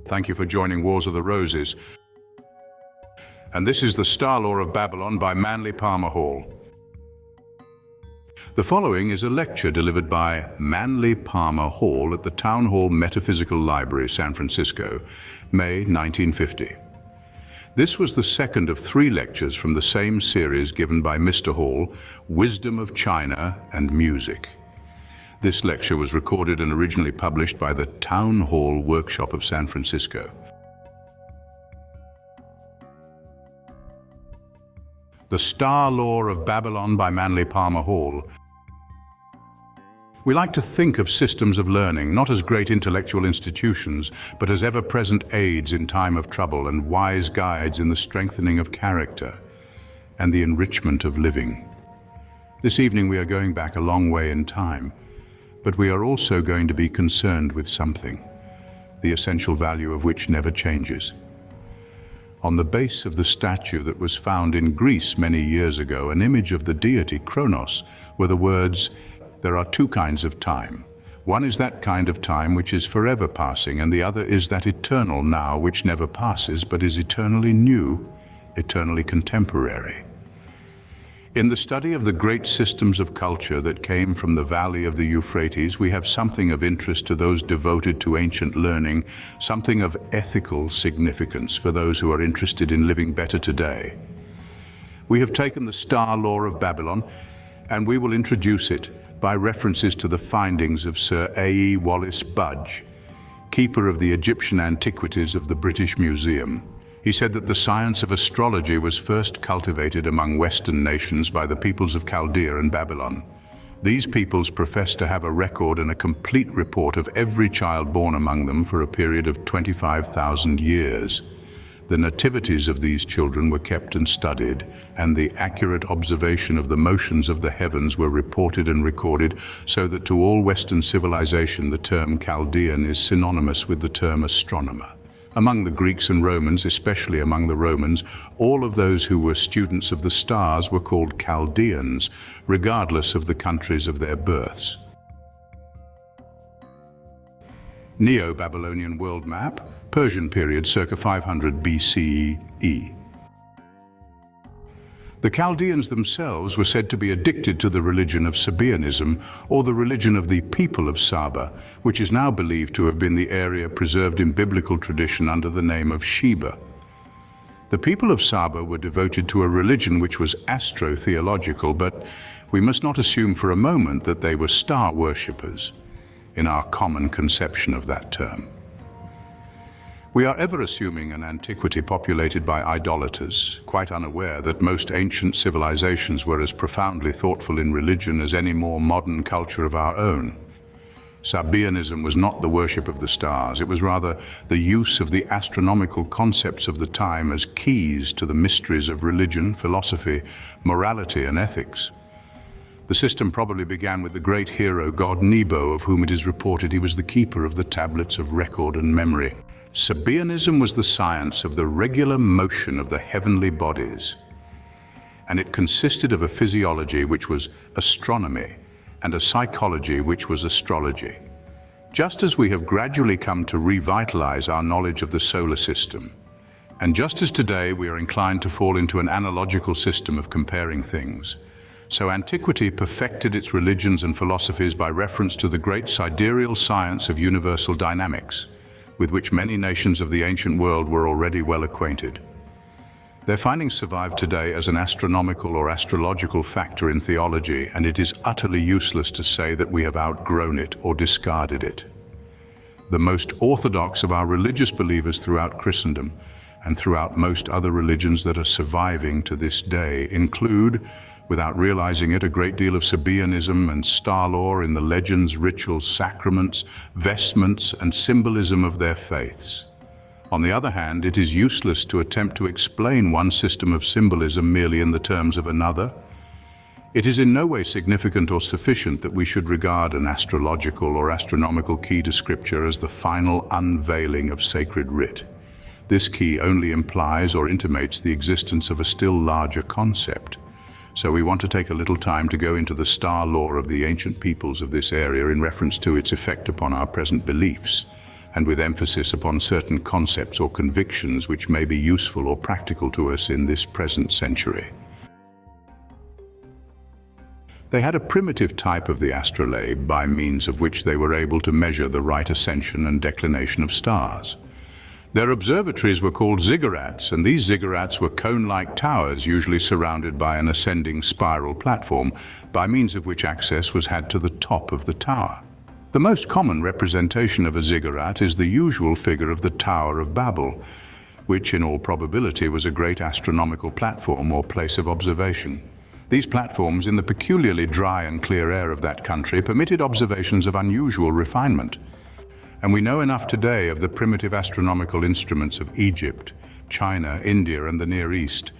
Thank you for joining Wars of the Roses. And this is the Star Law of Babylon by Manly Palmer Hall. The following is a lecture delivered by Manly Palmer Hall at the Town Hall Metaphysical Library, San Francisco, May 1950. This was the second of 3 lectures from the same series given by Mr. Hall, Wisdom of China and Music. This lecture was recorded and originally published by the Town Hall Workshop of San Francisco. The Star Law of Babylon by Manly Palmer Hall. We like to think of systems of learning not as great intellectual institutions, but as ever-present aids in time of trouble and wise guides in the strengthening of character and the enrichment of living. This evening we are going back a long way in time, but we are also going to be concerned with something, the essential value of which never changes. On the base of the statue that was found in Greece many years ago, an image of the deity Kronos, were the words, "There are 2 kinds of time. One is that kind of time which is forever passing, and the other is that eternal now which never passes but is eternally new, eternally contemporary." In the study of the great systems of culture that came from the valley of the Euphrates, we have something of interest to those devoted to ancient learning, something of ethical significance for those who are interested in living better today. We have taken the Star Law of Babylon, and we will introduce it by references to the findings of Sir A. Wallis Budge, keeper of the Egyptian Antiquities of the British Museum. He said that the science of astrology was first cultivated among Western nations by the peoples of Chaldea and Babylon. These peoples professed to have a record and a complete report of every child born among them for a period of 25,000 years. The nativities of these children were kept and studied, and the accurate observation of the motions of the heavens were reported and recorded, so that to all Western civilization the term Chaldean is synonymous with the term astronomer. Among the Greeks and Romans, especially among the Romans, all of those who were students of the stars were called Chaldeans, regardless of the countries of their births. Neo-Babylonian world map, Persian period circa 500 BCE. The Chaldeans themselves were said to be addicted to the religion of Sabaeanism, or the religion of the people of Saba, which is now believed to have been the area preserved in biblical tradition under the name of Sheba. The people of Saba were devoted to a religion which was astro-theological, but we must not assume for a moment that they were star worshippers, in our common conception of that term. We are ever assuming an antiquity populated by idolaters, quite unaware that most ancient civilizations were as profoundly thoughtful in religion as any more modern culture of our own. Sabaeanism was not the worship of the stars, it was rather the use of the astronomical concepts of the time as keys to the mysteries of religion, philosophy, morality, and ethics. The system probably began with the great hero god Nebo, of whom it is reported he was the keeper of the tablets of record and memory. Sabaeanism was the science of the regular motion of the heavenly bodies, and it consisted of a physiology which was astronomy and a psychology which was astrology. Just as we have gradually come to revitalize our knowledge of the solar system, and just as today we are inclined to fall into an analogical system of comparing things, so antiquity perfected its religions and philosophies by reference to the great sidereal science of universal dynamics, with which many nations of the ancient world were already well acquainted. Their findings survive today as an astronomical or astrological factor in theology, and it is utterly useless to say that we have outgrown it or discarded it. The most orthodox of our religious believers throughout Christendom and throughout most other religions that are surviving to this day include, without realizing it, a great deal of Sabaeanism and star law in the legends, rituals, sacraments, vestments, and symbolism of their faiths. On the other hand, it is useless to attempt to explain one system of symbolism merely in the terms of another. It is in no way significant or sufficient that we should regard an astrological or astronomical key to Scripture as the final unveiling of sacred writ. This key only implies or intimates the existence of a still larger concept. So we want to take a little time to go into the star law of the ancient peoples of this area in reference to its effect upon our present beliefs and with emphasis upon certain concepts or convictions which may be useful or practical to us in this present century. They had a primitive type of the astrolabe by means of which they were able to measure the right ascension and declination of stars. Their observatories were called ziggurats, and these ziggurats were cone-like towers usually surrounded by an ascending spiral platform, by means of which access was had to the top of the tower. The most common representation of a ziggurat is the usual figure of the Tower of Babel, which in all probability was a great astronomical platform or place of observation. These platforms, in the peculiarly dry and clear air of that country, permitted observations of unusual refinement. And we know enough today of the primitive astronomical instruments of Egypt, China, India, and the Near East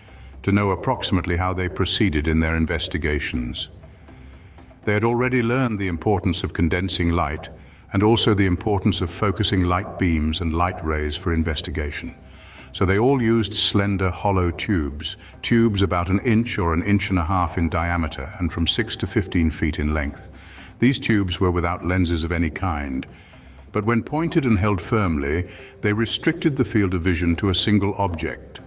to know approximately how they proceeded in their investigations. They had already learned the importance of condensing light and also the importance of focusing light beams and light rays for investigation. So they all used slender, hollow tubes about an inch or an inch and a half in diameter and from 6 to 15 feet in length. These tubes were without lenses of any kind, but when pointed and held firmly, they restricted the field of vision to a single object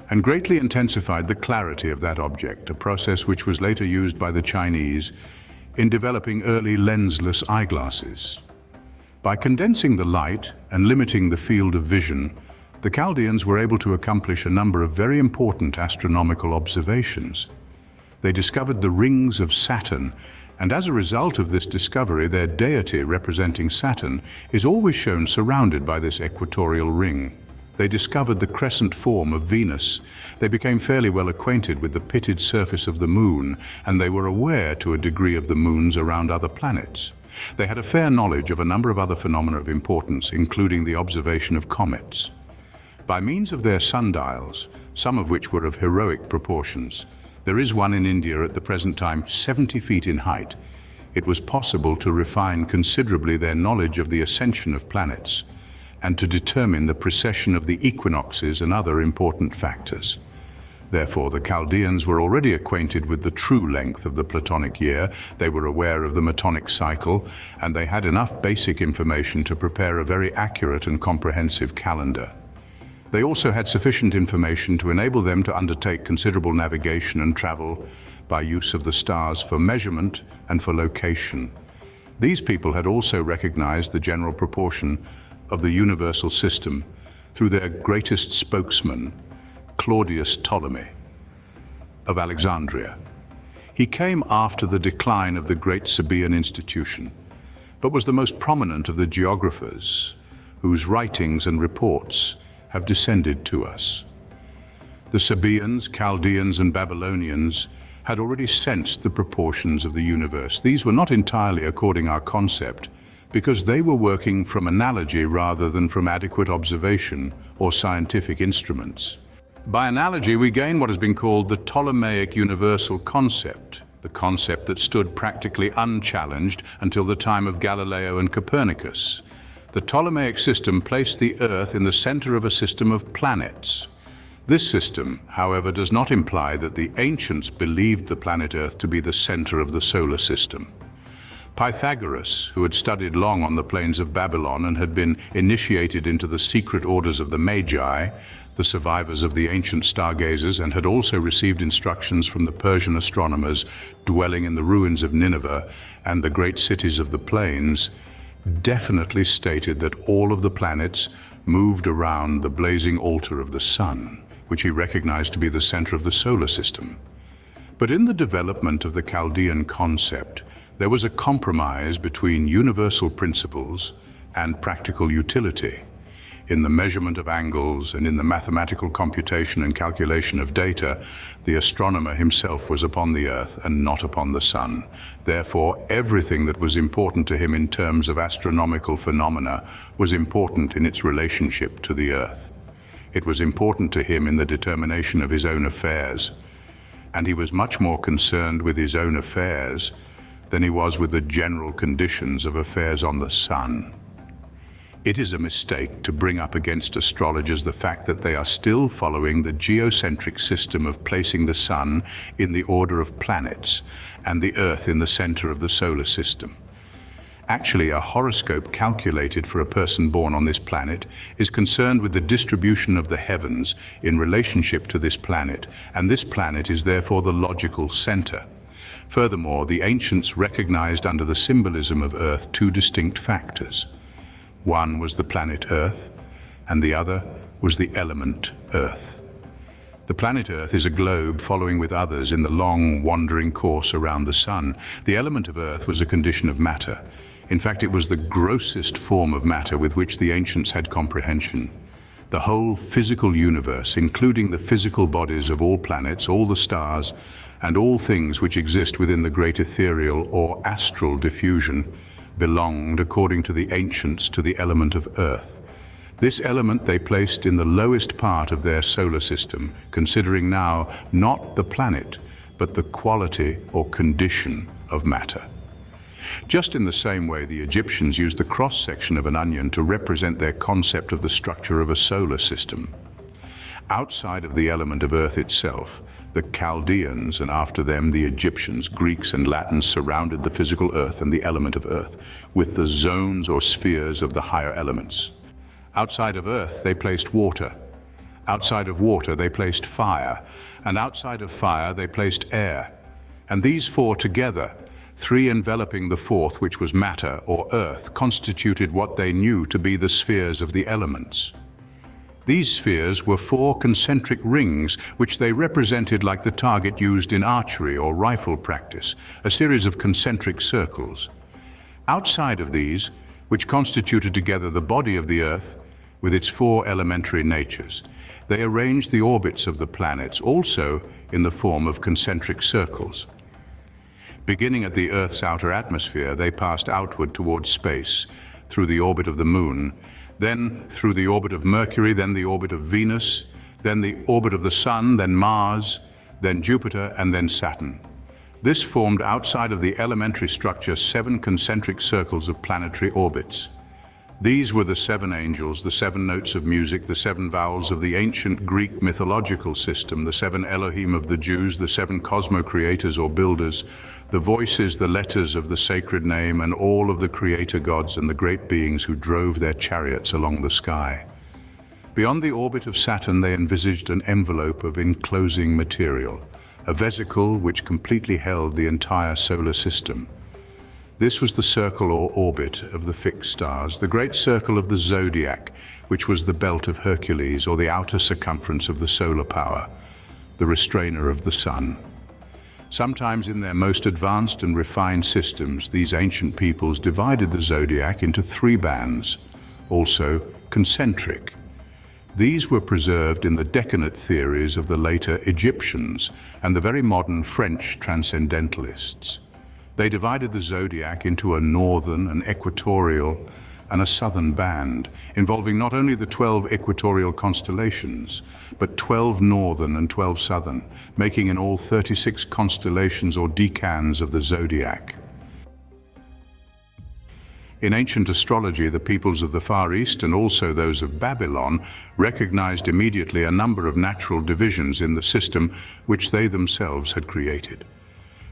and greatly intensified the clarity of that object, a process which was later used by the Chinese in developing early lensless eyeglasses. By condensing the light and limiting the field of vision, the Chaldeans were able to accomplish a number of very important astronomical observations. They discovered the rings of Saturn, and as a result of this discovery, their deity representing Saturn is always shown surrounded by this equatorial ring. They discovered the crescent form of Venus. They became fairly well acquainted with the pitted surface of the moon, and they were aware to a degree of the moons around other planets. They had a fair knowledge of a number of other phenomena of importance, including the observation of comets. By means of their sundials, some of which were of heroic proportions, there is one in India at the present time 70 feet in height, it was possible to refine considerably their knowledge of the ascension of planets and to determine the precession of the equinoxes and other important factors. Therefore, the Chaldeans were already acquainted with the true length of the Platonic year, they were aware of the Metonic cycle, and they had enough basic information to prepare a very accurate and comprehensive calendar. They also had sufficient information to enable them to undertake considerable navigation and travel by use of the stars for measurement and for location. These people had also recognized the general proportion of the universal system through their greatest spokesman, Claudius Ptolemy of Alexandria. He came after the decline of the great Sabaean institution, but was the most prominent of the geographers whose writings and reports have descended to us. The Sabaeans, Chaldeans, and Babylonians had already sensed the proportions of the universe. These were not entirely according our concept, because they were working from analogy rather than from adequate observation or scientific instruments. By analogy, we gain what has been called the Ptolemaic universal concept, the concept that stood practically unchallenged until the time of Galileo and Copernicus. The Ptolemaic system placed the Earth in the center of a system of planets. This system, however, does not imply that the ancients believed the planet Earth to be the center of the solar system. Pythagoras, who had studied long on the plains of Babylon and had been initiated into the secret orders of the Magi, the survivors of the ancient stargazers, and had also received instructions from the Persian astronomers dwelling in the ruins of Nineveh and the great cities of the plains, definitely stated that all of the planets moved around the blazing altar of the sun, which he recognized to be the center of the solar system. But in the development of the Chaldean concept, there was a compromise between universal principles and practical utility. In the measurement of angles and in the mathematical computation and calculation of data, the astronomer himself was upon the earth and not upon the sun. Therefore, everything that was important to him in terms of astronomical phenomena was important in its relationship to the earth. It was important to him in the determination of his own affairs, and he was much more concerned with his own affairs than he was with the general conditions of affairs on the sun. It is a mistake to bring up against astrologers the fact that they are still following the geocentric system of placing the sun in the order of planets and the earth in the center of the solar system. Actually, a horoscope calculated for a person born on this planet is concerned with the distribution of the heavens in relationship to this planet, and this planet is therefore the logical center. Furthermore, the ancients recognized under the symbolism of Earth two distinct factors. One was the planet Earth, and the other was the element Earth. The planet Earth is a globe following with others in the long, wandering course around the sun. The element of Earth was a condition of matter. In fact, it was the grossest form of matter with which the ancients had comprehension. The whole physical universe, including the physical bodies of all planets, all the stars, and all things which exist within the great ethereal or astral diffusion, belonged, according to the ancients, to the element of Earth. This element they placed in the lowest part of their solar system, considering now not the planet, but the quality or condition of matter. Just in the same way the Egyptians used the cross-section of an onion to represent their concept of the structure of a solar system. Outside of the element of Earth itself, the Chaldeans, and after them the Egyptians, Greeks and Latins, surrounded the physical Earth and the element of Earth with the zones or spheres of the higher elements. Outside of Earth they placed water. Outside of water they placed fire. And outside of fire they placed air. And these four together, three enveloping the fourth, which was matter or earth, constituted what they knew to be the spheres of the elements. These spheres were four concentric rings, which they represented like the target used in archery or rifle practice, a series of concentric circles. Outside of these, which constituted together the body of the earth with its four elementary natures, they arranged the orbits of the planets also in the form of concentric circles. Beginning at the Earth's outer atmosphere, they passed outward towards space, through the orbit of the Moon, then through the orbit of Mercury, then the orbit of Venus, then the orbit of the Sun, then Mars, then Jupiter, and then Saturn. This formed outside of the elementary structure 7 concentric circles of planetary orbits. These were the 7 angels, the 7 notes of music, the 7 vowels of the ancient Greek mythological system, the 7 Elohim of the Jews, the 7 cosmo-creators or builders, the voices, the letters of the sacred name, and all of the creator gods and the great beings who drove their chariots along the sky. Beyond the orbit of Saturn, they envisaged an envelope of enclosing material, a vesicle which completely held the entire solar system. This was the circle or orbit of the fixed stars, the great circle of the Zodiac, which was the belt of Hercules, or the outer circumference of the solar power, the restrainer of the sun. Sometimes in their most advanced and refined systems, these ancient peoples divided the Zodiac into 3 bands, also concentric. These were preserved in the decanate theories of the later Egyptians and the very modern French transcendentalists. They divided the zodiac into a northern, an equatorial, and a southern band, involving not only the 12 equatorial constellations, but 12 northern and 12 southern, making in all 36 constellations or decans of the zodiac. In ancient astrology, the peoples of the Far East and also those of Babylon recognized immediately a number of natural divisions in the system which they themselves had created.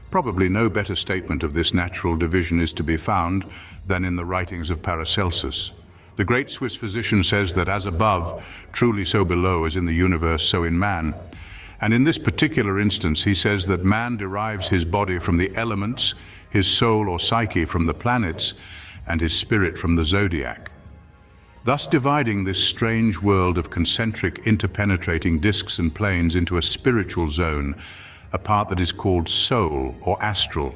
Probably no better statement of this natural division is to be found than in the writings of Paracelsus. The great Swiss physician says that as above, truly so below, as in the universe, so in man. And in this particular instance, he says that man derives his body from the elements, his soul or psyche from the planets, and his spirit from the zodiac. Thus dividing this strange world of concentric interpenetrating disks and planes into a spiritual zone, a part that is called soul or astral,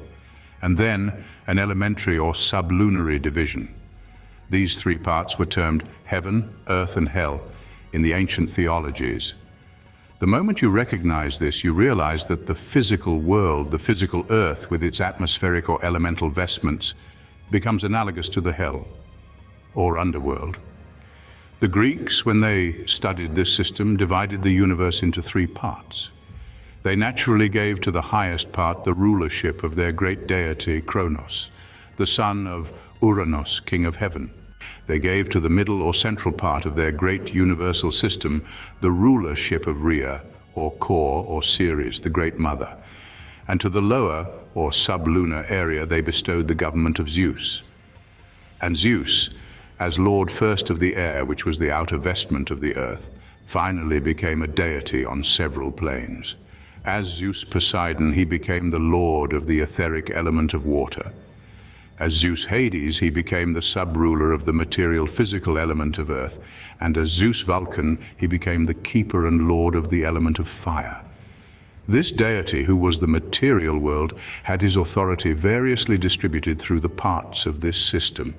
and then an elementary or sublunary division. These 3 parts were termed heaven, earth, and hell in the ancient theologies. The moment you recognize this, you realize that the physical world, the physical earth with its atmospheric or elemental vestments, becomes analogous to the hell or underworld. The Greeks, when they studied this system, divided the universe into 3 parts. They naturally gave to the highest part the rulership of their great deity, Kronos, the son of Uranos, king of heaven. They gave to the middle or central part of their great universal system the rulership of Rhea, or core, or Ceres, the great mother. And to the lower or sublunar area they bestowed the government of Zeus. And Zeus, as Lord first of the air, which was the outer vestment of the earth, finally became a deity on several planes. As Zeus Poseidon, he became the lord of the etheric element of water. As Zeus Hades, he became the sub-ruler of the material physical element of earth. And as Zeus Vulcan, he became the keeper and lord of the element of fire. This deity, who was the material world, had his authority variously distributed through the parts of this system.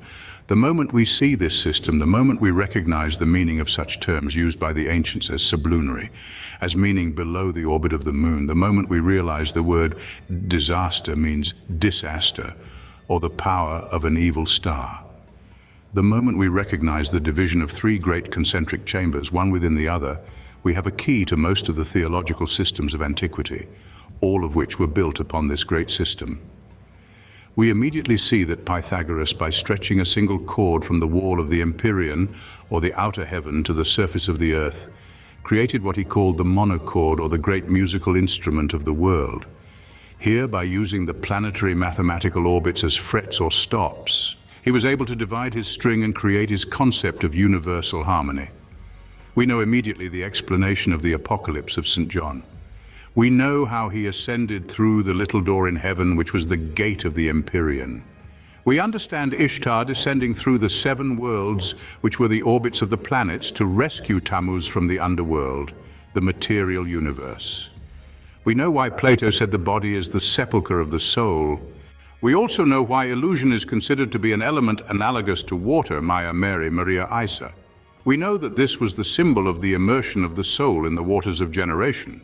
The moment we see this system, the moment we recognize the meaning of such terms used by the ancients as sublunary, as meaning below the orbit of the moon, the moment we realize the word disaster means disaster, or the power of an evil star. The moment we recognize the division of three great concentric chambers, one within the other, we have a key to most of the theological systems of antiquity, all of which were built upon this great system. We immediately see that Pythagoras, by stretching a single cord from the wall of the empyrean, or the outer heaven, to the surface of the earth, created what he called the monochord, or the great musical instrument of the world. Here, by using the planetary mathematical orbits as frets or stops, he was able to divide his string and create his concept of universal harmony. We know immediately the explanation of the Apocalypse of St. John. We know how he ascended through the little door in heaven, which was the gate of the empyrean. We understand Ishtar descending through the seven worlds, which were the orbits of the planets, to rescue Tammuz from the underworld, the material universe. We know why Plato said the body is the sepulchre of the soul. We also know why illusion is considered to be an element analogous to water, Maya Mary, Maria Isa. We know that this was the symbol of the immersion of the soul in the waters of generation,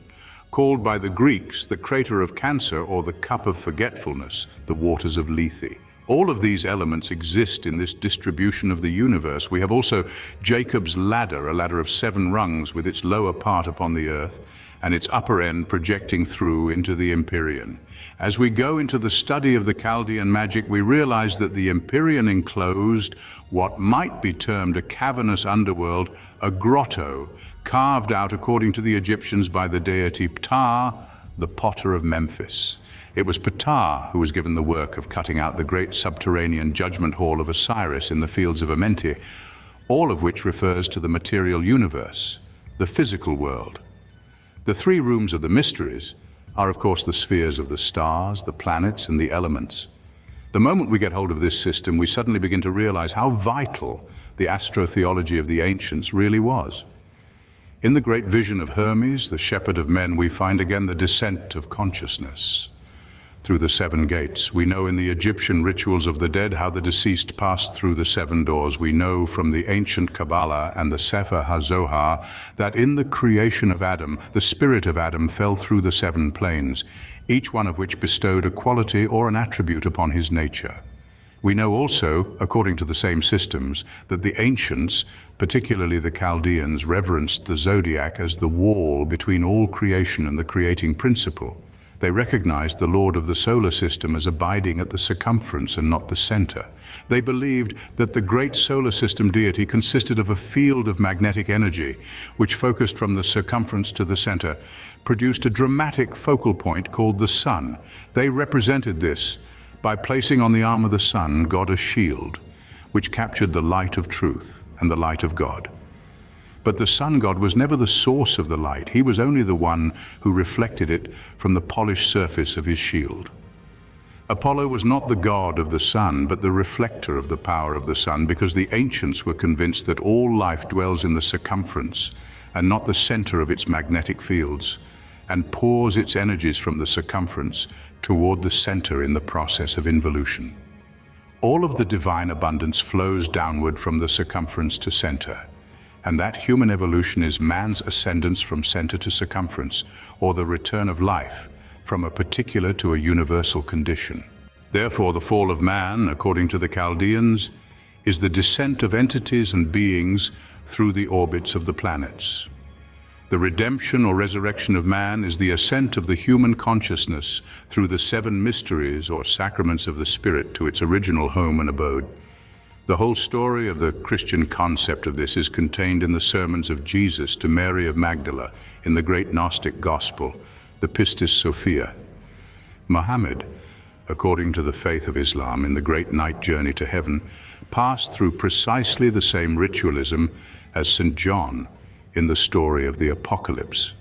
called by the Greeks the crater of Cancer, or the cup of forgetfulness, the waters of Lethe. All of these elements exist in this distribution of the universe. We have also Jacob's ladder, a ladder of 7 rungs with its lower part upon the earth and its upper end projecting through into the empyrean. As we go into the study of the Chaldean magic, we realize that the empyrean enclosed what might be termed a cavernous underworld, a grotto, carved out according to the Egyptians by the deity Ptah, the potter of Memphis. It was Ptah who was given the work of cutting out the great subterranean judgment hall of Osiris in the fields of Amenti, all of which refers to the material universe, the physical world. The 3 rooms of the mysteries are, of course, the spheres of the stars, the planets, and the elements. The moment we get hold of this system, we suddenly begin to realize how vital the astrotheology of the ancients really was. In the great vision of Hermes, the shepherd of men, we find again the descent of consciousness through the 7 gates. We know in the Egyptian rituals of the dead how the deceased passed through the 7 doors. We know from the ancient Kabbalah and the Sefer HaZohar that in the creation of Adam, the spirit of Adam fell through the 7 planes, each one of which bestowed a quality or an attribute upon his nature. We know also, according to the same systems, that the ancients, particularly the Chaldeans, reverenced the Zodiac as the wall between all creation and the creating principle. They recognized the Lord of the solar system as abiding at the circumference and not the center. They believed that the great solar system deity consisted of a field of magnetic energy, which focused from the circumference to the center, produced a dramatic focal point called the sun. They represented this by placing on the arm of the sun God a shield, which captured the light of truth and the light of God. But the sun god was never the source of the light. He was only the one who reflected it from the polished surface of his shield. Apollo was not the god of the sun, but the reflector of the power of the sun, because the ancients were convinced that all life dwells in the circumference and not the center of its magnetic fields, and pours its energies from the circumference toward the center in the process of involution. All of the divine abundance flows downward from the circumference to center. And that human evolution is man's ascendance from center to circumference, or the return of life from a particular to a universal condition. Therefore, the fall of man, according to the Chaldeans, is the descent of entities and beings through the orbits of the planets. The redemption or resurrection of man is the ascent of the human consciousness through the 7 mysteries or sacraments of the Spirit to its original home and abode. The whole story of the Christian concept of this is contained in the sermons of Jesus to Mary of Magdala in the great Gnostic Gospel, the Pistis Sophia. Muhammad, according to the faith of Islam, in the great night journey to heaven, passed through precisely the same ritualism as St. John in the story of the Apocalypse.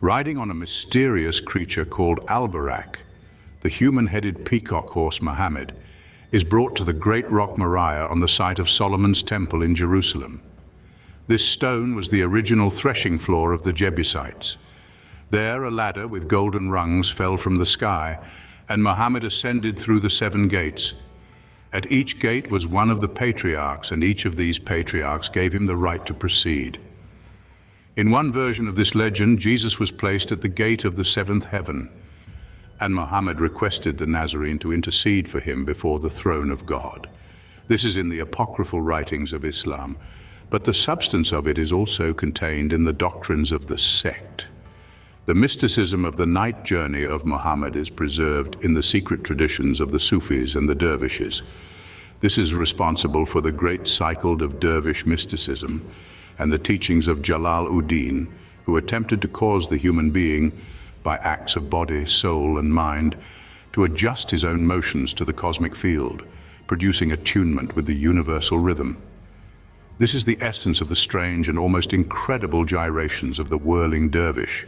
Riding on a mysterious creature called Albarak, the human-headed peacock horse Muhammad is brought to the great rock Moriah on the site of Solomon's temple in Jerusalem. This stone was the original threshing floor of the Jebusites. There a ladder with golden rungs fell from the sky, and Muhammad ascended through the 7 gates. At each gate was one of the patriarchs, and each of these patriarchs gave him the right to proceed. In one version of this legend, Jesus was placed at the gate of the 7th heaven, and Muhammad requested the Nazarene to intercede for him before the throne of God. This is in the apocryphal writings of Islam, but the substance of it is also contained in the doctrines of the sect. The mysticism of the night journey of Muhammad is preserved in the secret traditions of the Sufis and the dervishes. This is responsible for the great cycle of dervish mysticism and the teachings of Jalal-ud-Din, who attempted to cause the human being, by acts of body, soul, and mind, to adjust his own motions to the cosmic field, producing attunement with the universal rhythm. This is the essence of the strange and almost incredible gyrations of the whirling dervish.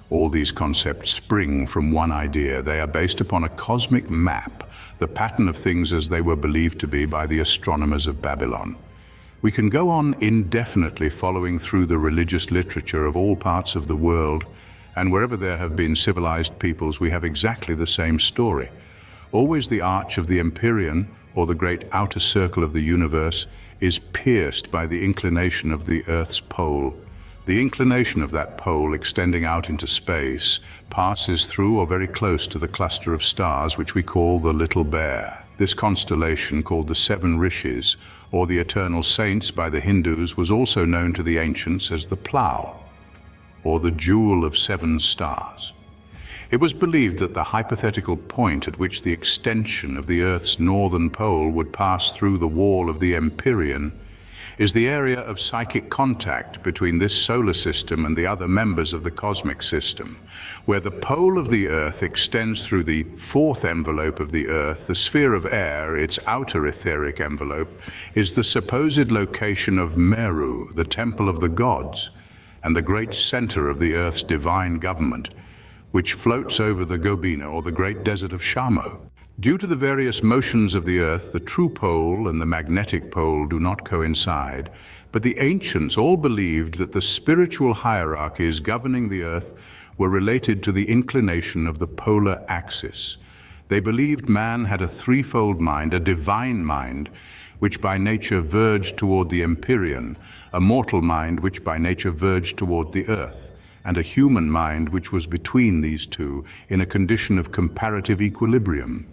All these concepts spring from one idea. They are based upon a cosmic map, the pattern of things as they were believed to be by the astronomers of Babylon. We can go on indefinitely following through the religious literature of all parts of the world, and wherever there have been civilized peoples, we have exactly the same story. Always the arch of the Empyrean, or the great outer circle of the universe, is pierced by the inclination of the Earth's pole. The inclination of that pole, extending out into space, passes through or very close to the cluster of stars which we call the Little Bear. This constellation, called the 7 Rishis, or the eternal saints by the Hindus, was also known to the ancients as the plough, or the jewel of 7 stars. It was believed that the hypothetical point at which the extension of the Earth's northern pole would pass through the wall of the Empyrean is the area of psychic contact between this solar system and the other members of the cosmic system. Where the pole of the Earth extends through the 4th envelope of the Earth, the sphere of air, its outer etheric envelope, is the supposed location of Meru, the temple of the gods, and the great center of the Earth's divine government, which floats over the Gobina, or the great desert of Shamo. Due to the various motions of the Earth, the true pole and the magnetic pole do not coincide, but the ancients all believed that the spiritual hierarchies governing the Earth were related to the inclination of the polar axis. They believed man had a threefold mind, a divine mind, which by nature verged toward the Empyrean, a mortal mind which by nature verged toward the Earth, and a human mind which was between these two in a condition of comparative equilibrium.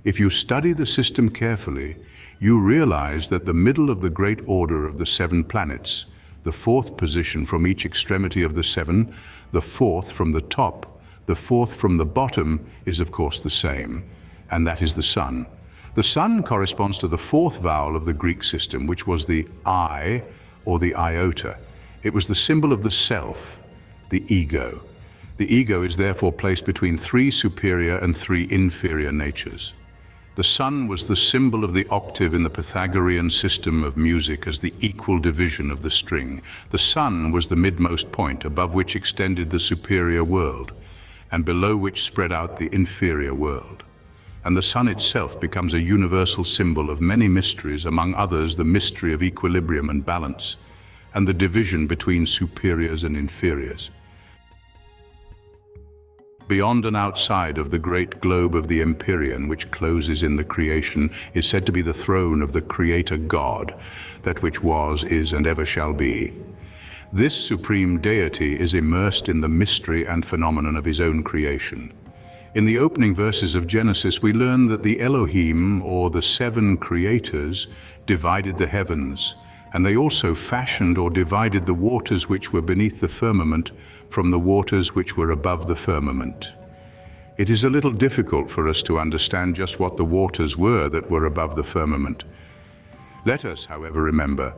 If you study the system carefully, you realize that the middle of the great order of the 7 planets, the 4th position from each extremity of the 7, the 4th from the top, the 4th from the bottom, is of course the same, and that is the sun. The sun corresponds to the 4th vowel of the Greek system, which was the I, or the iota. It was the symbol of the self, the ego. The ego is therefore placed between 3 superior and 3 inferior natures. The sun was the symbol of the octave in the Pythagorean system of music as the equal division of the string. The sun was the midmost point, above which extended the superior world, and below which spread out the inferior world. And the sun itself becomes a universal symbol of many mysteries, among others the mystery of equilibrium and balance, and the division between superiors and inferiors. Beyond and outside of the great globe of the Empyrean, which closes in the creation, is said to be the throne of the Creator God, that which was, is, and ever shall be. This supreme deity is immersed in the mystery and phenomenon of his own creation. In the opening verses of Genesis, we learn that the Elohim, or the 7 creators, divided the heavens, and they also fashioned or divided the waters which were beneath the firmament from the waters which were above the firmament. It is a little difficult for us to understand just what the waters were that were above the firmament. Let us, however, remember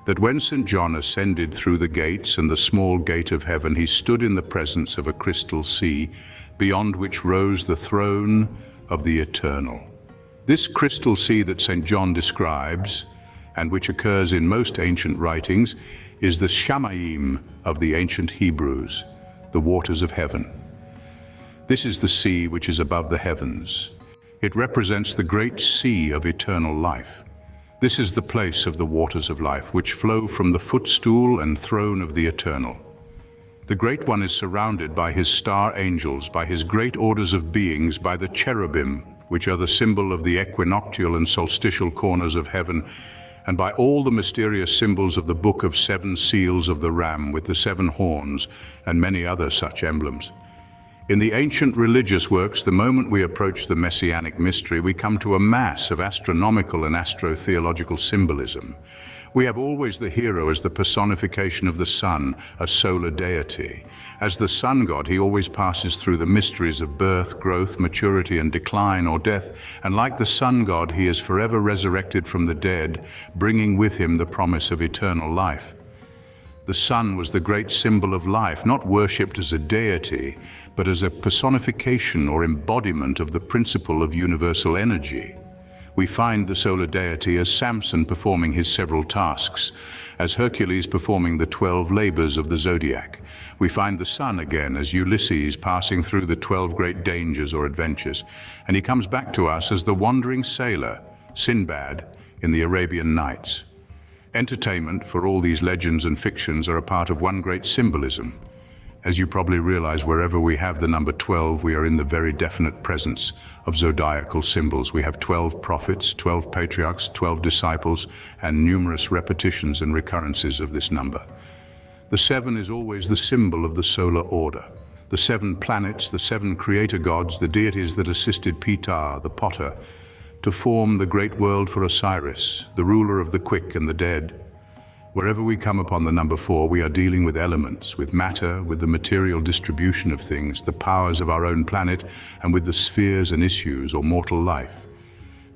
that when St. John ascended through the gates and the small gate of heaven, he stood in the presence of a crystal sea, beyond which rose the throne of the Eternal. This crystal sea that St. John describes, and which occurs in most ancient writings, is the Shamaim of the ancient Hebrews, the waters of heaven. This is the sea which is above the heavens. It represents the great sea of eternal life. This is the place of the waters of life, which flow from the footstool and throne of the eternal. The Great One is surrounded by his star angels, by his great orders of beings, by the cherubim, which are the symbol of the equinoctial and solstitial corners of heaven, and by all the mysterious symbols of the book of 7 seals of the Ram with the 7 horns, and many other such emblems. In the ancient religious works, the moment we approach the messianic mystery, we come to a mass of astronomical and astro-theological symbolism. We have always the hero as the personification of the sun, a solar deity. As the sun god, he always passes through the mysteries of birth, growth, maturity, and decline or death, and like the sun god, he is forever resurrected from the dead, bringing with him the promise of eternal life. The sun was the great symbol of life, not worshipped as a deity, but as a personification or embodiment of the principle of universal energy. We find the solar deity as Samson performing his several tasks, as Hercules performing the 12 labors of the Zodiac. We find the sun again as Ulysses passing through the 12 great dangers or adventures, and he comes back to us as the wandering sailor, Sinbad, in the Arabian Nights. Entertainment for all these legends and fictions are a part of one great symbolism. As you probably realize, wherever we have the number 12, we are in the very definite presence of zodiacal symbols. We have 12 prophets, 12 patriarchs, 12 disciples, and numerous repetitions and recurrences of this number. The 7 is always the symbol of the solar order. The 7 planets, the 7 creator gods, the deities that assisted Ptah, the potter, to form the great world for Osiris, the ruler of the quick and the dead. Wherever we come upon the number 4, we are dealing with elements, with matter, with the material distribution of things, the powers of our own planet, and with the spheres and issues or mortal life.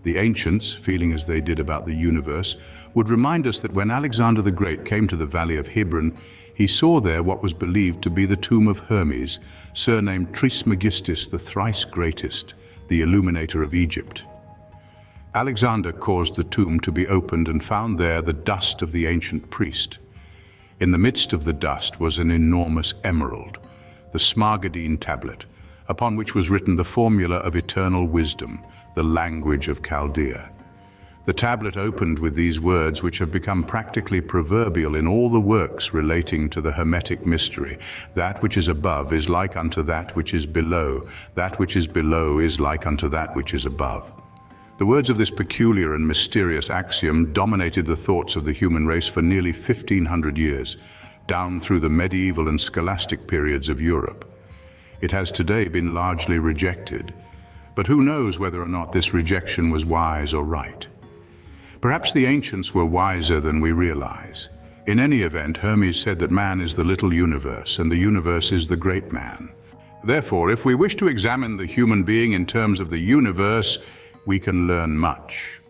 The ancients, feeling as they did about the universe, would remind us that when Alexander the Great came to the valley of Hebron, he saw there what was believed to be the tomb of Hermes, surnamed Trismegistus, the thrice greatest, the illuminator of Egypt. Alexander caused the tomb to be opened and found there the dust of the ancient priest. In the midst of the dust was an enormous emerald, the Smaragdine tablet, upon which was written the formula of eternal wisdom, the language of Chaldea. The tablet opened with these words, which have become practically proverbial in all the works relating to the Hermetic mystery: that which is above is like unto that which is below, that which is below is like unto that which is above. The words of this peculiar and mysterious axiom dominated the thoughts of the human race for nearly 1,500 years, down through the medieval and scholastic periods of Europe. It has today been largely rejected, but who knows whether or not this rejection was wise or right. Perhaps the ancients were wiser than we realize. In any event, Hermes said that man is the little universe, and the universe is the great man. Therefore, if we wish to examine the human being in terms of the universe, we can learn much.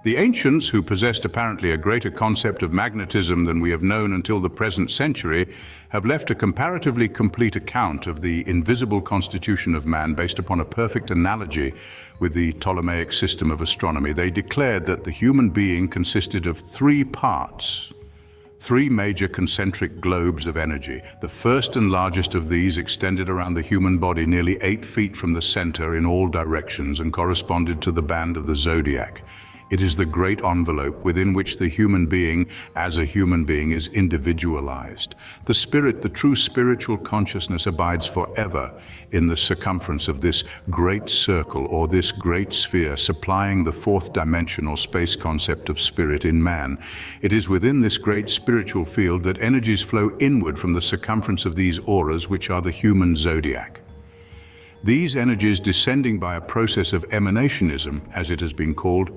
The ancients, who possessed apparently a greater concept of magnetism than we have known until the present century, have left a comparatively complete account of the invisible constitution of man based upon a perfect analogy with the Ptolemaic system of astronomy. They declared that the human being consisted of 3 parts, 3 major concentric globes of energy. The first and largest of these extended around the human body nearly 8 feet from the center in all directions and corresponded to the band of the Zodiac. It is the great envelope within which the human being, as a human being, is individualized. The spirit, the true spiritual consciousness, abides forever in the circumference of this great circle or this great sphere, supplying the 4th dimension or space concept of spirit in man. It is within this great spiritual field that energies flow inward from the circumference of these auras, which are the human zodiac. These energies, descending by a process of emanationism, as it has been called,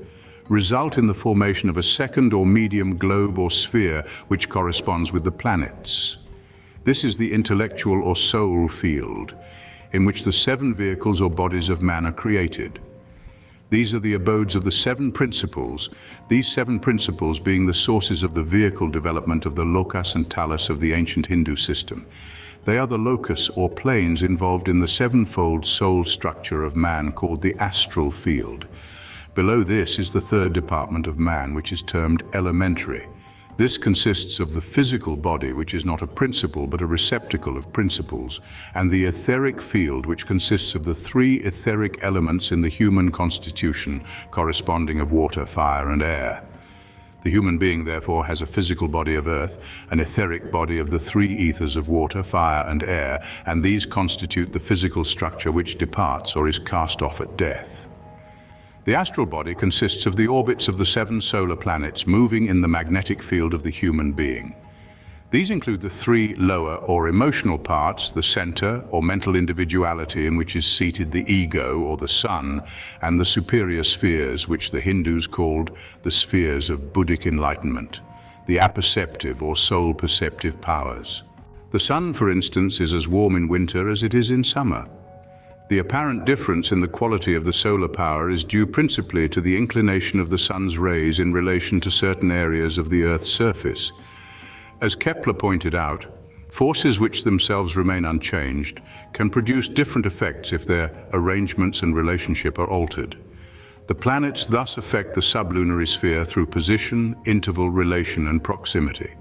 result in the formation of a second or medium globe or sphere which corresponds with the planets. This is the intellectual or soul field, in which the 7 vehicles or bodies of man are created. These are the abodes of the 7 principles, these 7 principles being the sources of the vehicle development of the lokas and talas of the ancient Hindu system. They are the locus or planes involved in the 7-fold soul structure of man called the astral field. Below this is the third department of man, which is termed elementary. This consists of the physical body, which is not a principle but a receptacle of principles, and the etheric field, which consists of the three etheric elements in the human constitution, corresponding of water, fire, and air. The human being, therefore, has a physical body of earth, an etheric body of the three ethers of water, fire, and air, and these constitute the physical structure which departs or is cast off at death. The astral body consists of the orbits of the 7 solar planets moving in the magnetic field of the human being. These include the 3 lower or emotional parts, the center or mental individuality in which is seated the ego or the sun, and the superior spheres, which the Hindus called the spheres of Buddhic enlightenment, the apperceptive or soul-perceptive powers. The sun, for instance, is as warm in winter as it is in summer. The apparent difference in the quality of the solar power is due principally to the inclination of the sun's rays in relation to certain areas of the Earth's surface. As Kepler pointed out, forces which themselves remain unchanged can produce different effects if their arrangements and relationship are altered. The planets thus affect the sublunary sphere through position, interval, relation, and proximity.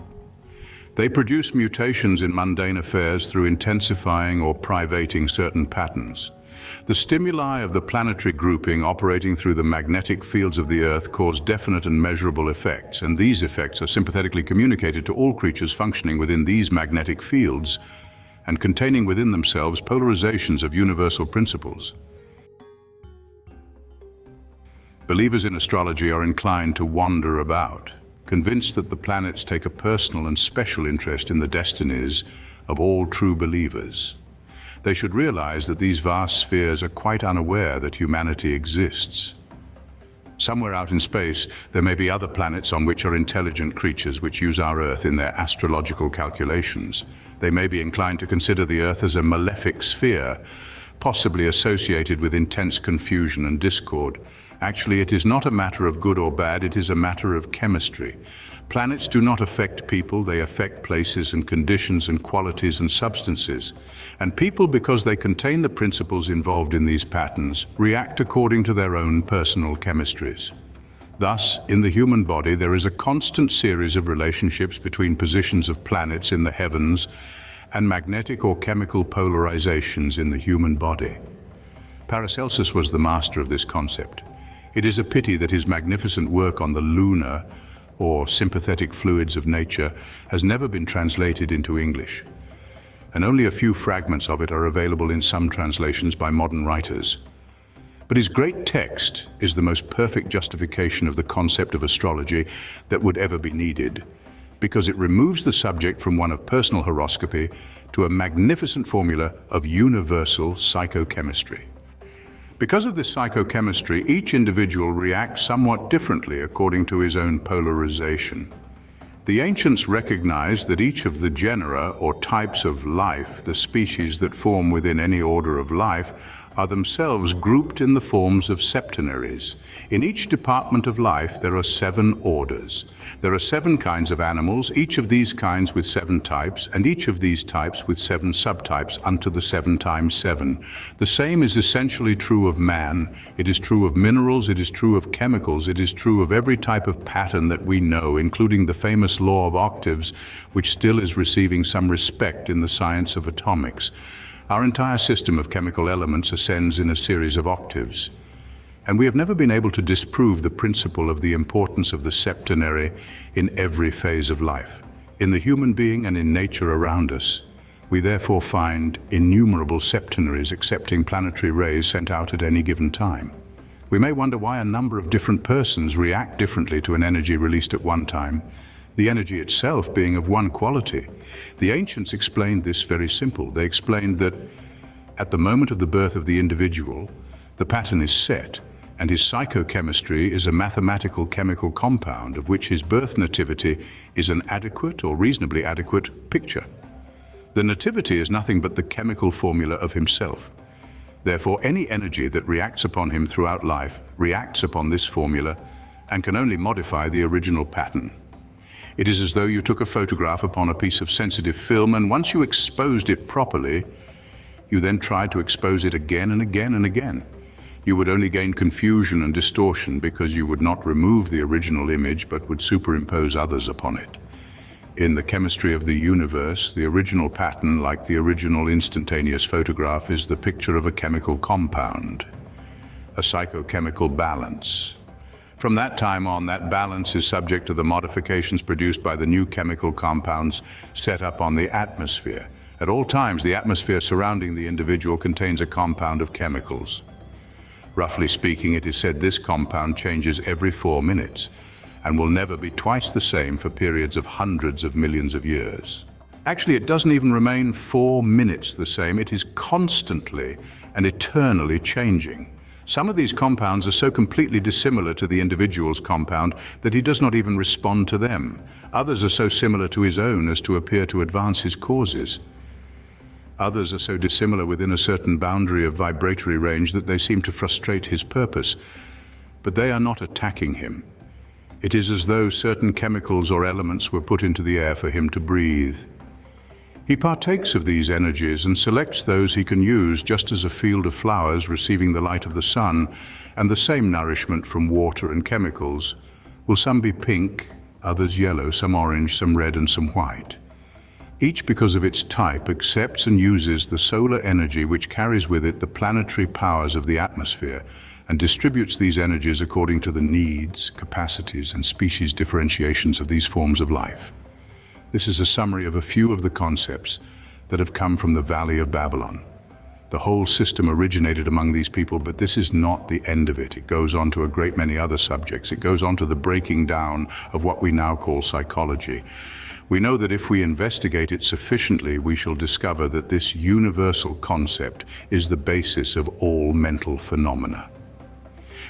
They produce mutations in mundane affairs through intensifying or privating certain patterns. The stimuli of the planetary grouping operating through the magnetic fields of the Earth cause definite and measurable effects, and these effects are sympathetically communicated to all creatures functioning within these magnetic fields and containing within themselves polarizations of universal principles. Believers in astrology are inclined to wander about, convinced that the planets take a personal and special interest in the destinies of all true believers. They should realize that these vast spheres are quite unaware that humanity exists. Somewhere out in space, there may be other planets on which are intelligent creatures which use our Earth in their astrological calculations. They may be inclined to consider the Earth as a malefic sphere, possibly associated with intense confusion and discord. Actually, it is not a matter of good or bad, it is a matter of chemistry. Planets do not affect people, they affect places and conditions and qualities and substances. And people, because they contain the principles involved in these patterns, react according to their own personal chemistries. Thus, in the human body, there is a constant series of relationships between positions of planets in the heavens and magnetic or chemical polarizations in the human body. Paracelsus was the master of this concept. It is a pity that his magnificent work on the lunar or sympathetic fluids of nature has never been translated into English, and only a few fragments of it are available in some translations by modern writers. But his great text is the most perfect justification of the concept of astrology that would ever be needed, because it removes the subject from one of personal horoscopy to a magnificent formula of universal psychochemistry. Because of this psychochemistry, each individual reacts somewhat differently according to his own polarization. The ancients recognized that each of the genera or types of life, the species that form within any order of life, are themselves grouped in the forms of septenaries. In each department of life there are 7 orders. There are 7 kinds of animals, each of these kinds with 7 types, and each of these types with 7 subtypes unto the 7 times 7. The same is essentially true of man. It is true of minerals, it is true of chemicals, it is true of every type of pattern that we know, including the famous law of octaves, which still is receiving some respect in the science of atomics. Our entire system of chemical elements ascends in a series of octaves, and we have never been able to disprove the principle of the importance of the septenary in every phase of life. In the human being and in nature around us, we therefore find innumerable septenaries accepting planetary rays sent out at any given time. We may wonder why a number of different persons react differently to an energy released at one time, the energy itself being of one quality. The ancients explained this very simple. They explained that at the moment of the birth of the individual, the pattern is set, and his psychochemistry is a mathematical chemical compound of which his birth nativity is an adequate or reasonably adequate picture. The nativity is nothing but the chemical formula of himself. Therefore, any energy that reacts upon him throughout life reacts upon this formula and can only modify the original pattern. It is as though you took a photograph upon a piece of sensitive film, and once you exposed it properly, you then tried to expose it again and again and again. You would only gain confusion and distortion because you would not remove the original image but would superimpose others upon it. In the chemistry of the universe, the original pattern, like the original instantaneous photograph, is the picture of a chemical compound, a psychochemical balance. From that time on, that balance is subject to the modifications produced by the new chemical compounds set up on the atmosphere. At all times, the atmosphere surrounding the individual contains a compound of chemicals. Roughly speaking, it is said this compound changes every 4 minutes and will never be twice the same for periods of hundreds of millions of years. Actually, it doesn't even remain 4 minutes the same. It is constantly and eternally changing. Some of these compounds are so completely dissimilar to the individual's compound that he does not even respond to them. Others are so similar to his own as to appear to advance his causes. Others are so dissimilar within a certain boundary of vibratory range that they seem to frustrate his purpose. But they are not attacking him. It is as though certain chemicals or elements were put into the air for him to breathe. He partakes of these energies and selects those he can use, just as a field of flowers receiving the light of the sun and the same nourishment from water and chemicals. Will some be pink, others yellow, some orange, some red and some white. Each, because of its type, accepts and uses the solar energy which carries with it the planetary powers of the atmosphere and distributes these energies according to the needs, capacities, and species differentiations of these forms of life. This is a summary of a few of the concepts that have come from the Valley of Babylon. The whole system originated among these people, but this is not the end of it. It goes on to a great many other subjects. It goes on to the breaking down of what we now call psychology. We know that if we investigate it sufficiently, we shall discover that this universal concept is the basis of all mental phenomena.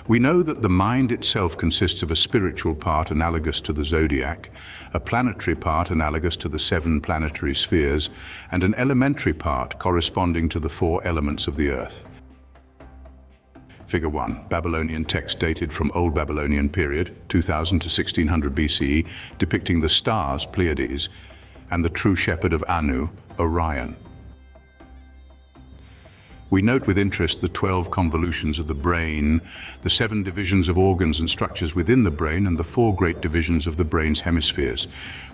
We know that the mind itself consists of a spiritual part analogous to the Zodiac, a planetary part analogous to the 7 planetary spheres, and an elementary part corresponding to the 4 elements of the earth. Figure 1, Babylonian text dated from Old Babylonian period, 2000 to 1600 BCE, depicting the stars, Pleiades, and the true shepherd of Anu, Orion. We note with interest the 12 convolutions of the brain, the 7 divisions of organs and structures within the brain, and the 4 great divisions of the brain's hemispheres.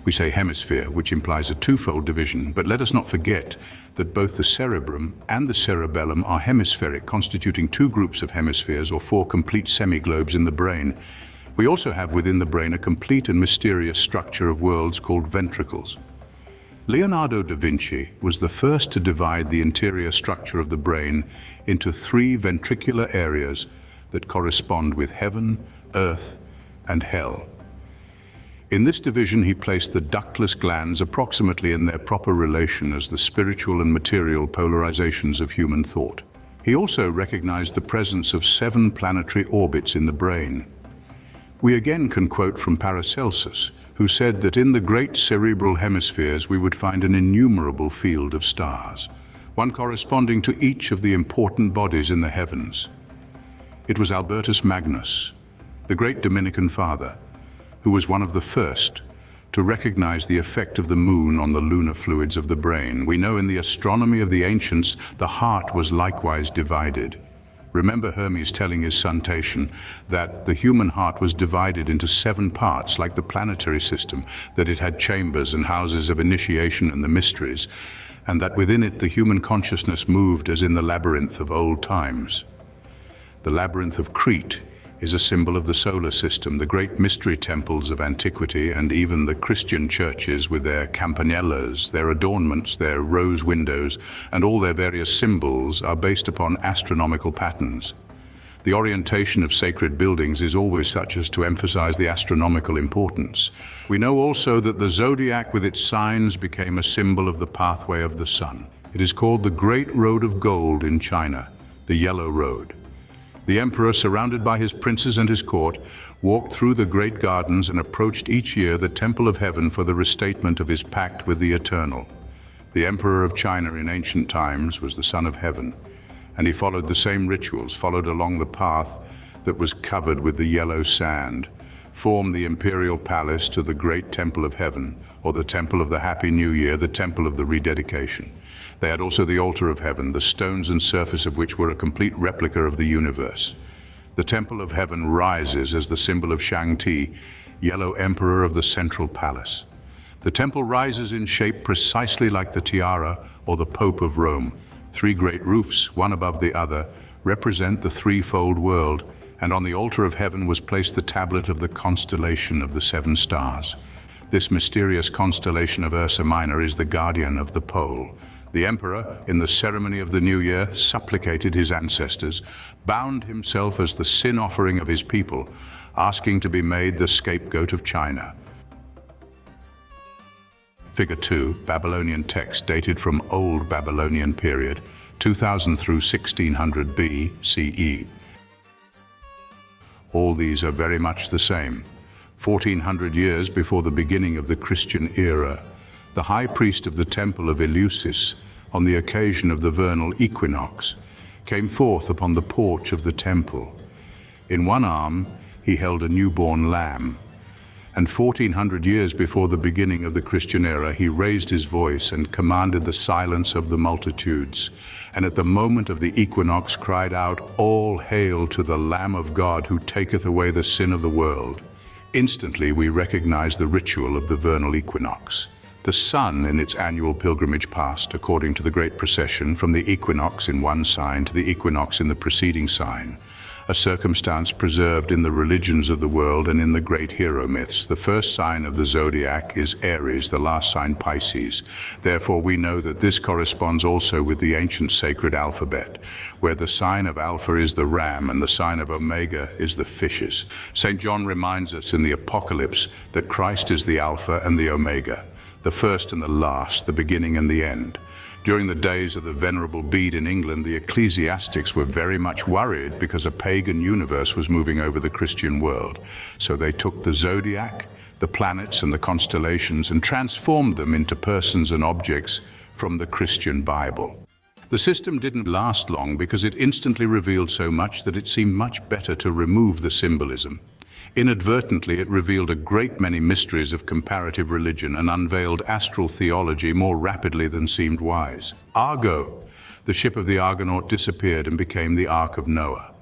We say hemisphere, which implies a twofold division, but let us not forget that both the cerebrum and the cerebellum are hemispheric, constituting 2 groups of hemispheres or 4 complete semi-globes in the brain. We also have within the brain a complete and mysterious structure of worlds called ventricles. Leonardo da Vinci was the first to divide the interior structure of the brain into 3 ventricular areas that correspond with heaven, earth, and hell. In this division, he placed the ductless glands approximately in their proper relation as the spiritual and material polarizations of human thought. He also recognized the presence of 7 planetary orbits in the brain. We again can quote from Paracelsus, who said that in the great cerebral hemispheres we would find an innumerable field of stars, one corresponding to each of the important bodies in the heavens. It was Albertus Magnus, the great Dominican father, who was one of the first to recognize the effect of the moon on the lunar fluids of the brain. We know in the astronomy of the ancients, the heart was likewise divided. Remember Hermes telling his son Tatian that the human heart was divided into 7 parts, like the planetary system, that it had chambers and houses of initiation and the mysteries, and that within it the human consciousness moved as in the labyrinth of old times. The labyrinth of Crete is a symbol of the solar system, the great mystery temples of antiquity, and even the Christian churches with their campanellas, their adornments, their rose windows, and all their various symbols are based upon astronomical patterns. The orientation of sacred buildings is always such as to emphasize the astronomical importance. We know also that the zodiac with its signs became a symbol of the pathway of the sun. It is called the Great Road of Gold in China, the Yellow Road. The emperor, surrounded by his princes and his court, walked through the great gardens and approached each year the temple of heaven for the restatement of his pact with the eternal. The emperor of China in ancient times was the son of heaven, and he followed the same rituals, followed along the path that was covered with the yellow sand, form the imperial palace to the great temple of heaven, or the temple of the Happy New Year, the temple of the rededication. They had also the altar of heaven, the stones and surface of which were a complete replica of the universe. The temple of heaven rises as the symbol of Shang-Ti, yellow emperor of the central palace. The temple rises in shape precisely like the tiara or the Pope of Rome. Three great roofs, one above the other, represent the threefold world, and on the altar of heaven was placed the tablet of the constellation of the 7 stars. This mysterious constellation of Ursa Minor is the guardian of the pole. The emperor, in the ceremony of the New Year, supplicated his ancestors, bound himself as the sin offering of his people, asking to be made the scapegoat of China. Figure 2, Babylonian text dated from Old Babylonian period, 2000 through 1600 BCE. All these are very much the same. 1400 years before the beginning of the Christian era, the high priest of the temple of Eleusis, on the occasion of the vernal equinox, came forth upon the porch of the temple. In one arm, he held a newborn lamb. And 1400 years before the beginning of the Christian era, he raised his voice and commanded the silence of the multitudes. And at the moment of the equinox cried out, "All hail to the Lamb of God who taketh away the sin of the world." Instantly we recognize the ritual of the vernal equinox. The sun in its annual pilgrimage passed, according to the great procession, from the equinox in one sign to the equinox in the preceding sign, a circumstance preserved in the religions of the world and in the great hero myths. The first sign of the zodiac is Aries, the last sign Pisces. Therefore we know that this corresponds also with the ancient sacred alphabet, where the sign of Alpha is the ram and the sign of Omega is the fishes. St. John reminds us in the Apocalypse that Christ is the Alpha and the Omega, the first and the last, the beginning and the end. During the days of the Venerable Bede in England, the ecclesiastics were very much worried because a pagan universe was moving over the Christian world. So they took the zodiac, the planets and the constellations and transformed them into persons and objects from the Christian Bible. The system didn't last long because it instantly revealed so much that it seemed much better to remove the symbolism. Inadvertently, it revealed a great many mysteries of comparative religion and unveiled astral theology more rapidly than seemed wise. Argo, the ship of the Argonaut, disappeared and became the Ark of Noah.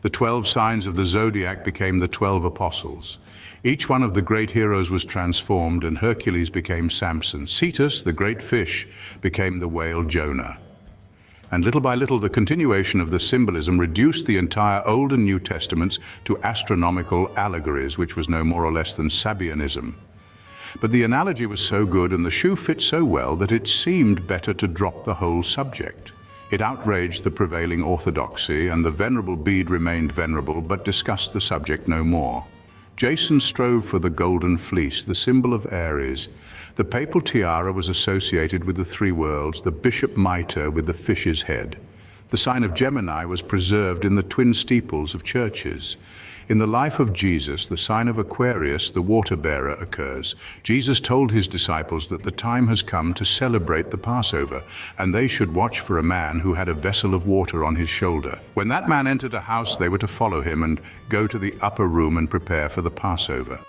The 12 signs of the zodiac became the 12 apostles. Each one of the great heroes was transformed, and Hercules became Samson. Cetus, the great fish, became the whale Jonah. And little by little, the continuation of the symbolism reduced the entire Old and New Testaments to astronomical allegories, which was no more or less than Sabaeanism. But the analogy was so good and the shoe fit so well that it seemed better to drop the whole subject. It outraged the prevailing orthodoxy, and the Venerable Bede remained venerable but discussed the subject no more. Jason strove for the golden fleece, the symbol of Aries. The papal tiara was associated with the three worlds, the bishop mitre with the fish's head. The sign of Gemini was preserved in the twin steeples of churches. In the life of Jesus, the sign of Aquarius, the water-bearer, occurs. Jesus told his disciples that the time has come to celebrate the Passover, and they should watch for a man who had a vessel of water on his shoulder. When that man entered a house, they were to follow him and go to the upper room and prepare for the Passover.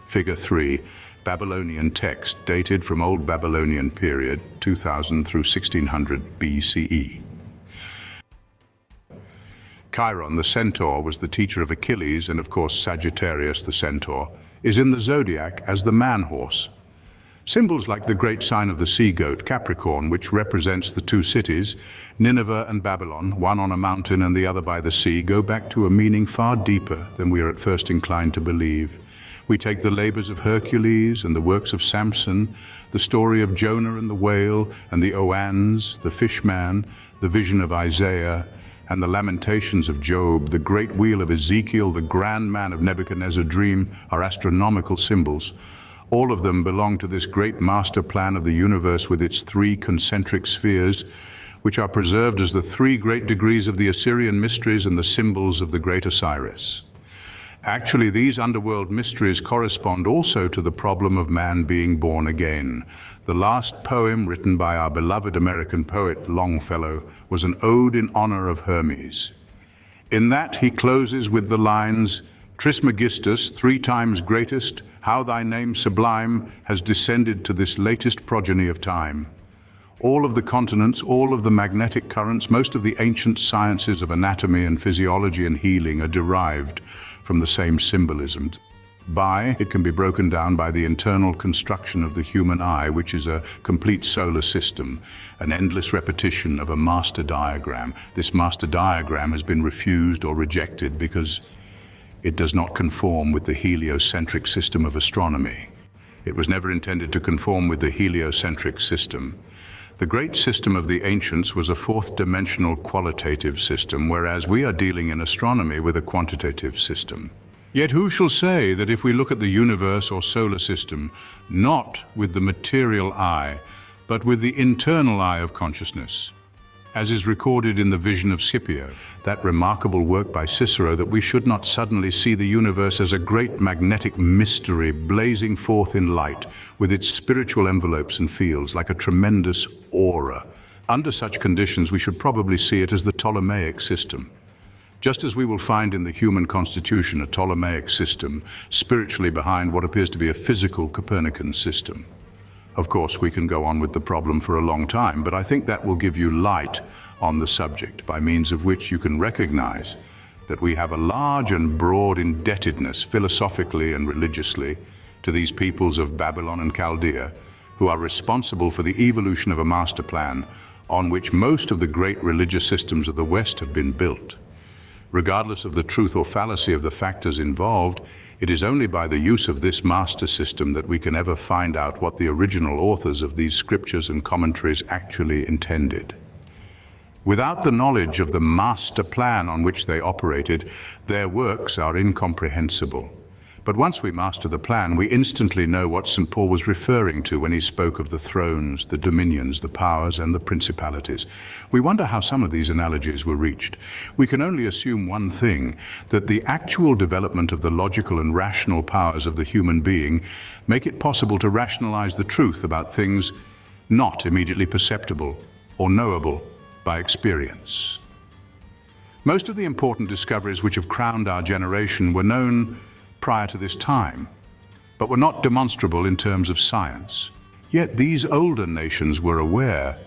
Figure 3, Babylonian text dated from Old Babylonian period, 2000 through 1600 BCE. Chiron, the centaur, was the teacher of Achilles, and of course Sagittarius, the centaur, is in the zodiac as the man-horse. Symbols like the great sign of the sea-goat, Capricorn, which represents the two cities, Nineveh and Babylon, one on a mountain and the other by the sea, go back to a meaning far deeper than we are at first inclined to believe. We take the labors of Hercules and the works of Samson, the story of Jonah and the whale, and the Oans, the fishman, the vision of Isaiah, and the lamentations of Job, the great wheel of Ezekiel, the grand man of Nebuchadnezzar's dream, are astronomical symbols. All of them belong to this great master plan of the universe with its three concentric spheres, which are preserved as the three great degrees of the Assyrian mysteries and the symbols of the great Osiris. Actually, these underworld mysteries correspond also to the problem of man being born again. The last poem written by our beloved American poet Longfellow was an ode in honor of Hermes. In that he closes with the lines, Trismegistus, 3 times greatest, how thy name sublime has descended to this latest progeny of time. All of the continents, all of the magnetic currents, most of the ancient sciences of anatomy and physiology and healing are derived from the same symbolism. It can be broken down by the internal construction of the human eye, which is a complete solar system, an endless repetition of a master diagram. This master diagram has been refused or rejected because it does not conform with the heliocentric system of astronomy. It was never intended to conform with the heliocentric system. The great system of the ancients was a fourth-dimensional qualitative system, whereas we are dealing in astronomy with a quantitative system. Yet who shall say that if we look at the universe or solar system, not with the material eye, but with the internal eye of consciousness, as is recorded in the vision of Scipio, that remarkable work by Cicero, that we should not suddenly see the universe as a great magnetic mystery blazing forth in light, with its spiritual envelopes and fields like a tremendous aura. Under such conditions, we should probably see it as the Ptolemaic system. Just as we will find in the human constitution a Ptolemaic system spiritually behind what appears to be a physical Copernican system. Of course, we can go on with the problem for a long time, but I think that will give you light on the subject, by means of which you can recognize that we have a large and broad indebtedness, philosophically and religiously, to these peoples of Babylon and Chaldea, who are responsible for the evolution of a master plan on which most of the great religious systems of the West have been built. Regardless of the truth or fallacy of the factors involved, it is only by the use of this master system that we can ever find out what the original authors of these scriptures and commentaries actually intended. Without the knowledge of the master plan on which they operated, their works are incomprehensible. But once we master the plan, we instantly know what St. Paul was referring to when he spoke of the thrones, the dominions, the powers, and the principalities. We wonder how some of these analogies were reached. We can only assume one thing, that the actual development of the logical and rational powers of the human being make it possible to rationalize the truth about things not immediately perceptible or knowable by experience. Most of the important discoveries which have crowned our generation were known prior to this time, but were not demonstrable in terms of science. Yet these older nations were aware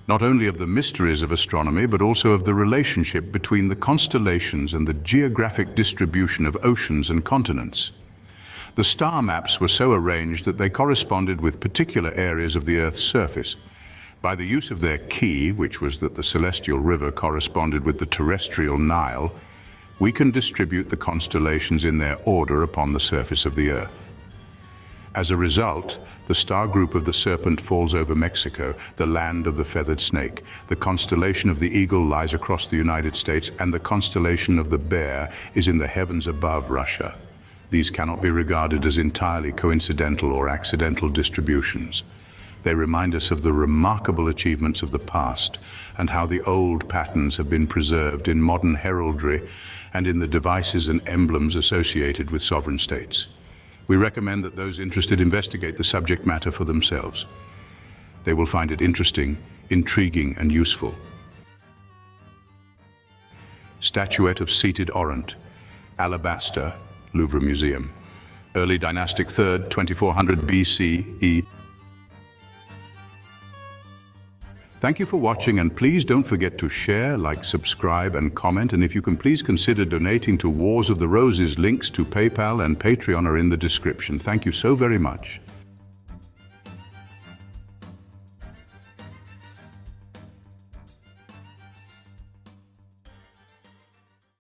not only of the mysteries of astronomy, but also of the relationship between the constellations and the geographic distribution of oceans and continents. The star maps were so arranged that they corresponded with particular areas of the Earth's surface. By the use of their key, which was that the celestial river corresponded with the terrestrial Nile, we can distribute the constellations in their order upon the surface of the Earth. As a result, the star group of the Serpent falls over Mexico, the land of the feathered snake. The constellation of the Eagle lies across the United States, and the constellation of the Bear is in the heavens above Russia. These cannot be regarded as entirely coincidental or accidental distributions. They remind us of the remarkable achievements of the past and how the old patterns have been preserved in modern heraldry and in the devices and emblems associated with sovereign states. We recommend that those interested investigate the subject matter for themselves. They will find it interesting, intriguing, and useful. Statuette of seated Orant, alabaster, Louvre Museum. Early dynastic 3rd, 2400 BCE. Thank you for watching, and please don't forget to share, like, subscribe, and comment. And if you can, please consider donating to Wars of the Roses. Links to PayPal and Patreon are in the description. Thank you so very much.